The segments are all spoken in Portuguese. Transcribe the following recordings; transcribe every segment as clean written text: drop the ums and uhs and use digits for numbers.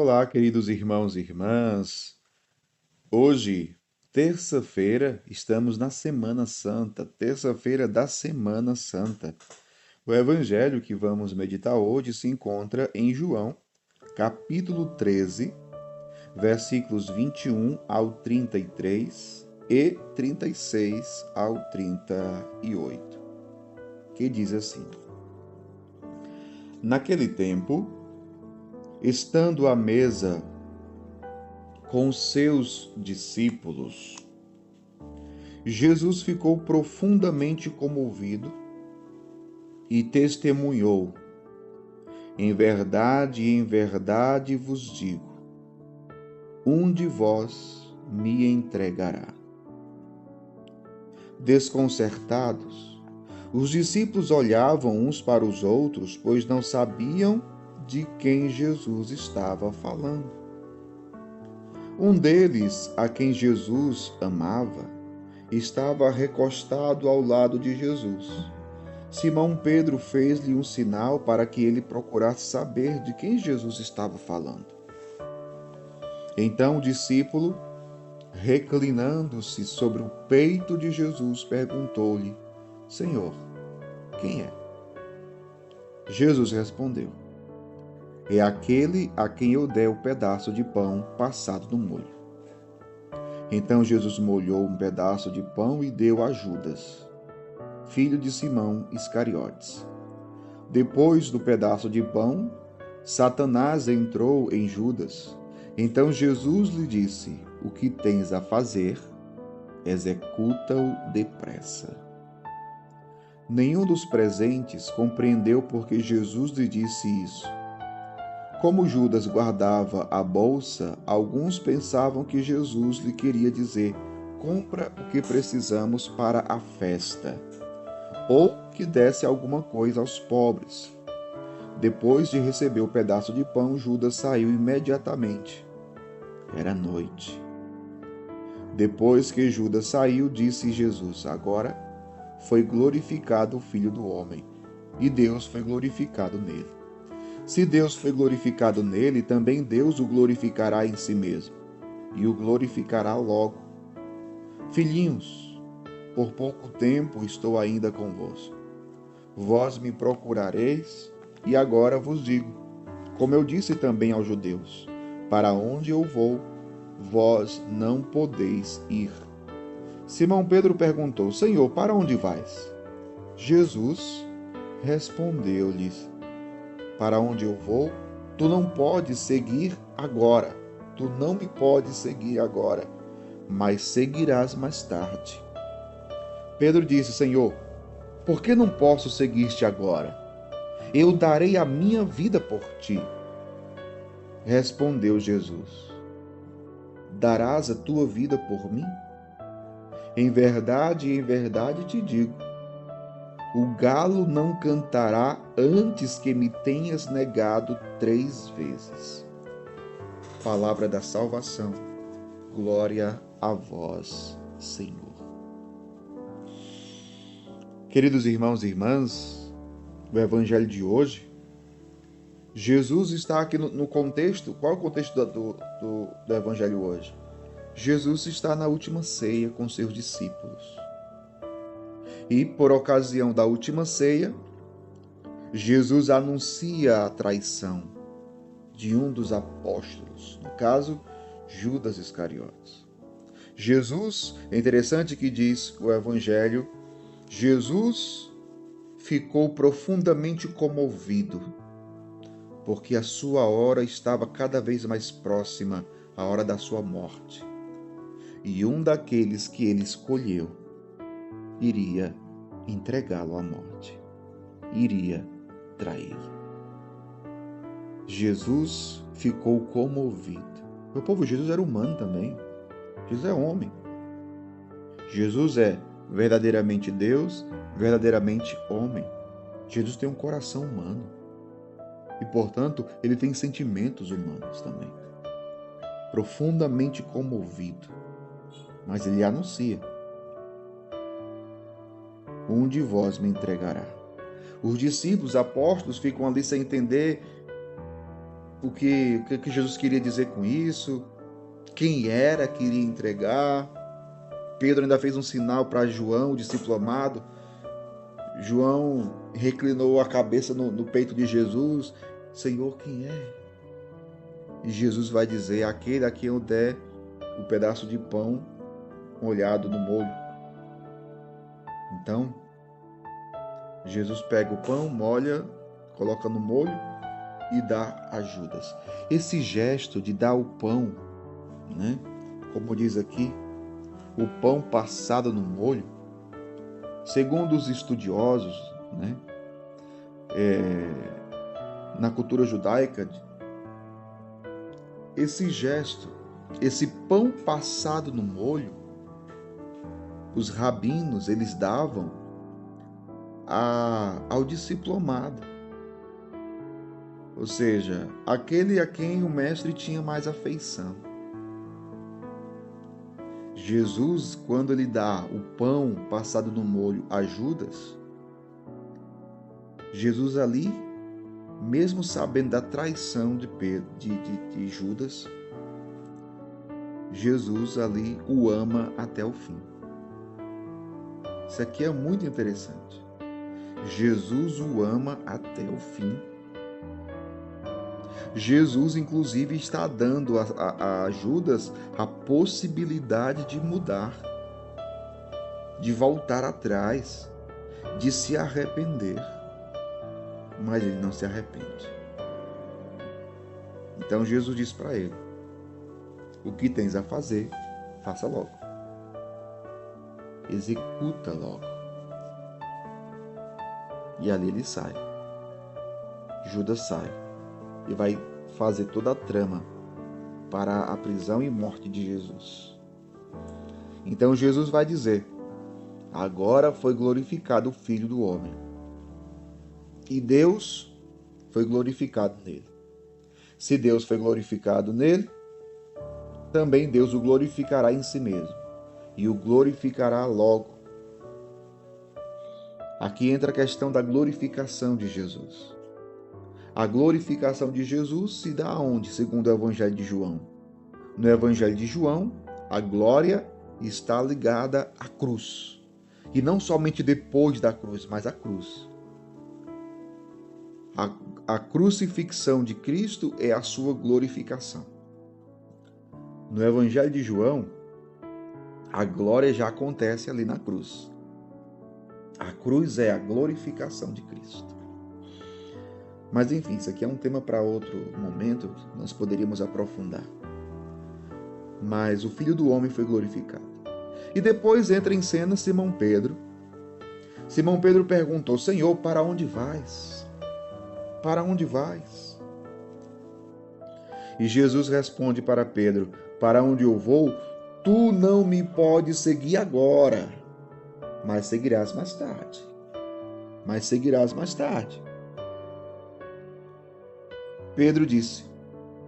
Olá, queridos irmãos e irmãs. Hoje, terça-feira, estamos na Semana Santa, terça-feira da Semana Santa. O evangelho que vamos meditar hoje se encontra em João, capítulo 13, versículos 21 ao 33 e 36 ao 38, que diz assim: Naquele tempo, estando à mesa com seus discípulos, Jesus ficou profundamente comovido e testemunhou: em verdade vos digo, um de vós me entregará. Desconcertados, os discípulos olhavam uns para os outros, pois não sabiam de quem Jesus estava falando. Um deles, a quem Jesus amava, estava recostado ao lado de Jesus. Simão Pedro fez-lhe um sinal para que ele procurasse saber de quem Jesus estava falando. Então o discípulo, reclinando-se sobre o peito de Jesus, perguntou-lhe: Senhor, quem é? Jesus respondeu: É aquele a quem eu dei o pedaço de pão passado no molho. Então Jesus molhou um pedaço de pão e deu a Judas, filho de Simão Iscariotes. Depois do pedaço de pão, Satanás entrou em Judas. Então Jesus lhe disse: O que tens a fazer, executa-o depressa. Nenhum dos presentes compreendeu por que Jesus lhe disse isso. Como Judas guardava a bolsa, alguns pensavam que Jesus lhe queria dizer: compra o que precisamos para a festa, ou que desse alguma coisa aos pobres. Depois de receber o pedaço de pão, Judas saiu imediatamente. Era noite. Depois que Judas saiu, disse Jesus: Agora foi glorificado o Filho do Homem, e Deus foi glorificado nele. Se Deus foi glorificado nele, também Deus o glorificará em si mesmo, e o glorificará logo. Filhinhos, por pouco tempo estou ainda convosco. Vós me procurareis, e agora vos digo, como eu disse também aos judeus: para onde eu vou, vós não podeis ir. Simão Pedro perguntou: Senhor, para onde vais? Jesus respondeu-lhes: Para onde eu vou, tu não podes seguir agora. Tu não me podes seguir agora, mas seguirás mais tarde. Pedro disse: Senhor, por que não posso seguir-te agora? Eu darei a minha vida por ti. Respondeu Jesus: Darás a tua vida por mim? Em verdade te digo, o galo não cantará antes que me tenhas negado 3 vezes. Palavra da salvação. Glória a vós, Senhor. Queridos irmãos e irmãs, o evangelho de hoje, Jesus está aqui no contexto. Qual é o contexto do evangelho hoje? Jesus está na última ceia com seus discípulos. E, por ocasião da última ceia, Jesus anuncia a traição de um dos apóstolos, no caso, Judas Iscariotes. Jesus, é interessante que diz o Evangelho, Jesus ficou profundamente comovido, porque a sua hora estava cada vez mais próxima, a hora da sua morte. E um daqueles que ele escolheu iria entregá-lo à morte, iria traí-lo. Jesus ficou comovido. O povo Jesus era humano também. Jesus é homem. Jesus é verdadeiramente Deus, verdadeiramente homem. Jesus tem um coração humano. E, portanto, ele tem sentimentos humanos também. Profundamente comovido. Mas ele anuncia: um de vós me entregará. Os discípulos, apóstolos, ficam ali sem entender o que Jesus queria dizer com isso, quem era que iria entregar. Pedro ainda fez um sinal para João, o discípulo amado. João reclinou a cabeça no peito de Jesus. Senhor, quem é? E Jesus vai dizer, aquele a quem eu der o pedaço de pão molhado no molho. Então, Jesus pega o pão, molha, coloca no molho e dá a Judas. Esse gesto de dar o pão, né? Como diz aqui, o pão passado no molho, segundo os estudiosos, né? Na cultura judaica, esse gesto, esse pão passado no molho, os rabinos, eles davam ao discípulo amado. Ou seja, aquele a quem o mestre tinha mais afeição. Jesus, quando ele dá o pão passado no molho a Judas, Jesus ali, mesmo sabendo da traição de Judas, Jesus ali o ama até o fim. Isso aqui é muito interessante. Jesus o ama até o fim. Jesus, inclusive, está dando a Judas a possibilidade de mudar, de voltar atrás, de se arrepender. Mas ele não se arrepende. Então Jesus diz para ele, o que tens a fazer, faça logo. Executa logo. E ali ele sai. Judas sai e vai fazer toda a trama para a prisão e morte de Jesus. Então Jesus vai dizer, agora foi glorificado o Filho do Homem. E Deus foi glorificado nele. Se Deus foi glorificado nele, também Deus o glorificará em si mesmo. E o glorificará logo. Aqui entra a questão da glorificação de Jesus. A glorificação de Jesus se dá aonde, segundo o Evangelho de João? No Evangelho de João, a glória está ligada à cruz. E não somente depois da cruz, mas à cruz. A crucifixão de Cristo é a sua glorificação. No Evangelho de João, a glória já acontece ali na cruz. A cruz é a glorificação de Cristo. Mas enfim, isso aqui é um tema para outro momento, nós poderíamos aprofundar. Mas o Filho do Homem foi glorificado. E depois entra em cena Simão Pedro. Simão Pedro perguntou, Senhor, para onde vais? Para onde vais? E Jesus responde para Pedro, para onde eu vou, tu não me podes seguir agora, mas seguirás mais tarde. Mas seguirás mais tarde. Pedro disse,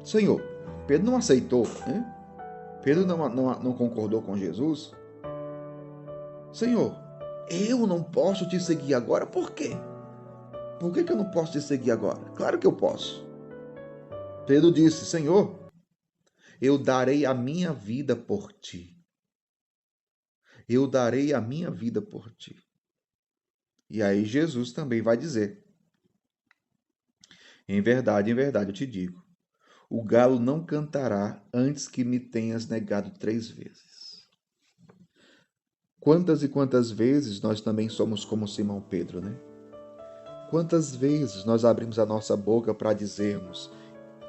Senhor, Pedro não aceitou, né? Pedro não concordou com Jesus. Senhor, eu não posso te seguir agora, por quê? Por que eu não posso te seguir agora? Claro que eu posso. Pedro disse, Senhor, eu darei a minha vida por ti. Eu darei a minha vida por ti. E aí Jesus também vai dizer, em verdade eu te digo, o galo não cantará antes que me tenhas negado 3 vezes. Quantas e quantas vezes nós também somos como Simão Pedro, né? Quantas vezes nós abrimos a nossa boca para dizermos,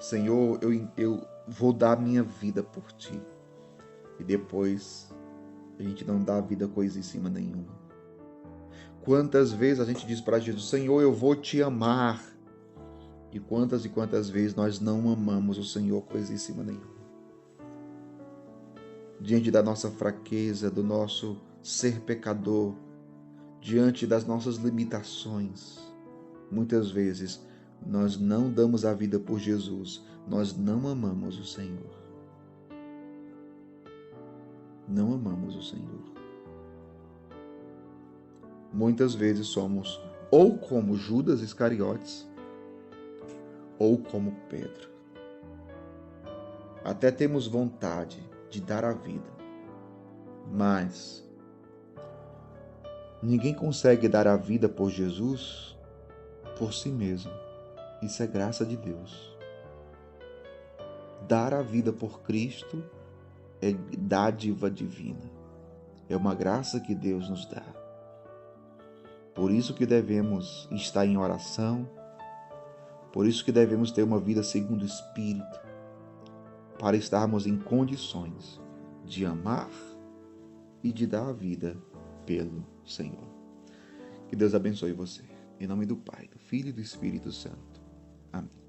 Senhor, eu vou dar minha vida por ti. E depois a gente não dá a vida coisa em cima nenhuma. Quantas vezes a gente diz para Jesus, Senhor, eu vou te amar. E quantas vezes nós não amamos o Senhor coisa em cima nenhuma. Diante da nossa fraqueza, do nosso ser pecador, diante das nossas limitações, muitas vezes nós não damos a vida por Jesus, nós não amamos o Senhor. Não amamos o Senhor. Muitas vezes somos ou como Judas Iscariotes, ou como Pedro. até temos vontade de dar a vida, mas ninguém consegue dar a vida por Jesus por si mesmo. Isso é graça de Deus. Dar a vida por Cristo é dádiva divina. É uma graça que Deus nos dá. Por isso que devemos estar em oração, por isso que devemos ter uma vida segundo o Espírito, para estarmos em condições de amar e de dar a vida pelo Senhor. Que Deus abençoe você. Em nome do Pai, do Filho e do Espírito Santo. Amém.